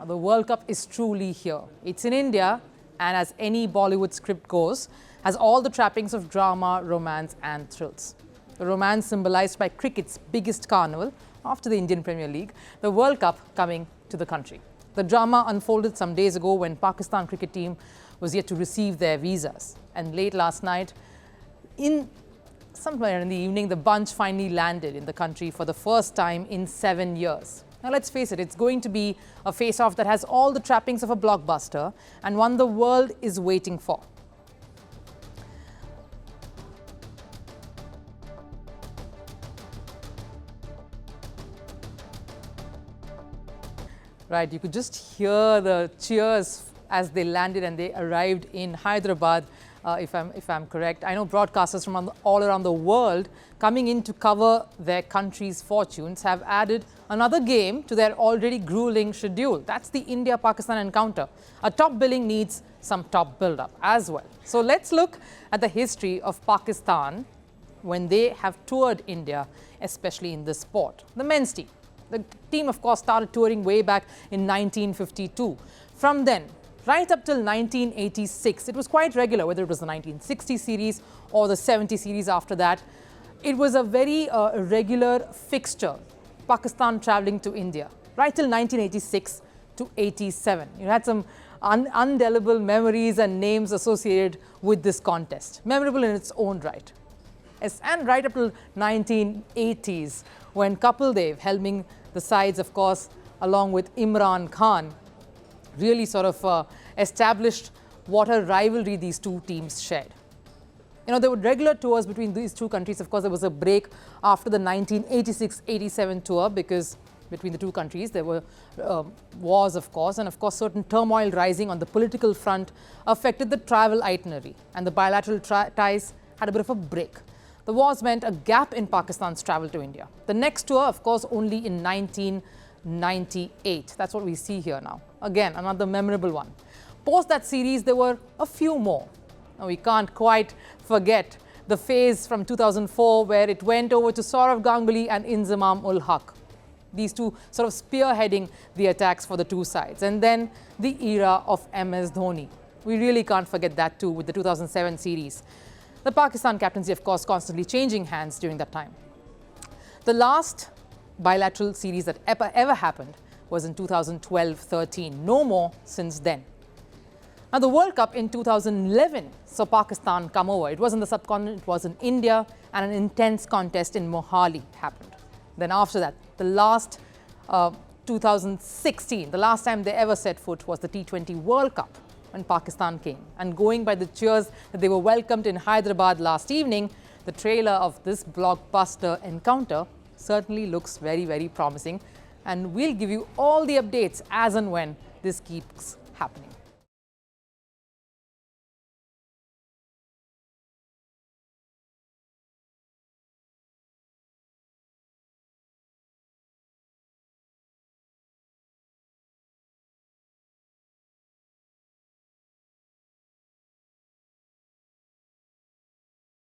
The World Cup is truly here. It's in India, and as any Bollywood script goes, has all the trappings of drama, romance and thrills. The romance symbolized by cricket's biggest carnival after the Indian Premier League, the World Cup coming to the country. The drama unfolded some days ago when Pakistan cricket team was yet to receive their visas. And late last night, somewhere in the evening, the bunch finally landed in the country for the first time in 7 years. Now, let's face it, it's going to be a face-off that has all the trappings of a blockbuster and one the world is waiting for. Right, you could just hear the cheers as they landed and they arrived in Hyderabad, if I'm correct. I know broadcasters from all around the world coming in to cover their country's fortunes have added another game to their already grueling schedule. That's the India-Pakistan encounter. A top billing needs some top build-up as well. So let's look at the history of Pakistan when they have toured India, especially in this sport. The men's team. The team, of course, started touring way back in 1952. From then, right up till 1986, it was quite regular, whether it was the 1960 series or the 70 series after that. It was a very regular fixture, Pakistan traveling to India, right till 1986 to 87. You had some indelible memories and names associated with this contest, memorable in its own right. And right up till 1980s, when Kapil Dev, helming the sides, of course, along with Imran Khan, really sort of established what a rivalry these two teams shared. You know, there were regular tours between these two countries. Of course, there was a break after the 1986-87 tour because between the two countries there were wars, of course, and of course certain turmoil rising on the political front affected the travel itinerary, and the bilateral ties had a bit of a break. The wars meant a gap in Pakistan's travel to India. The next tour, of course, only in 1998. That's what we see here now. Again, another memorable one. Post that series, there were a few more. Now, we can't quite forget the phase from 2004 where it went over to Sourav Ganguly and Inzamam ul Haq. These two sort of spearheading the attacks for the two sides. And then the era of MS Dhoni. We really can't forget that too with the 2007 series. The Pakistan captaincy, of course, constantly changing hands during that time. The last bilateral series that ever happened was in 2012-13. No more since then. Now, the World Cup in 2011 saw Pakistan come over. It was in the subcontinent, it was in India, and an intense contest in Mohali happened. Then after that, the last 2016, the last time they ever set foot was the T20 World Cup when Pakistan came. And going by the cheers that they were welcomed in Hyderabad last evening, the trailer of this blockbuster encounter certainly looks very, very promising. And we'll give you all the updates as and when this keeps happening.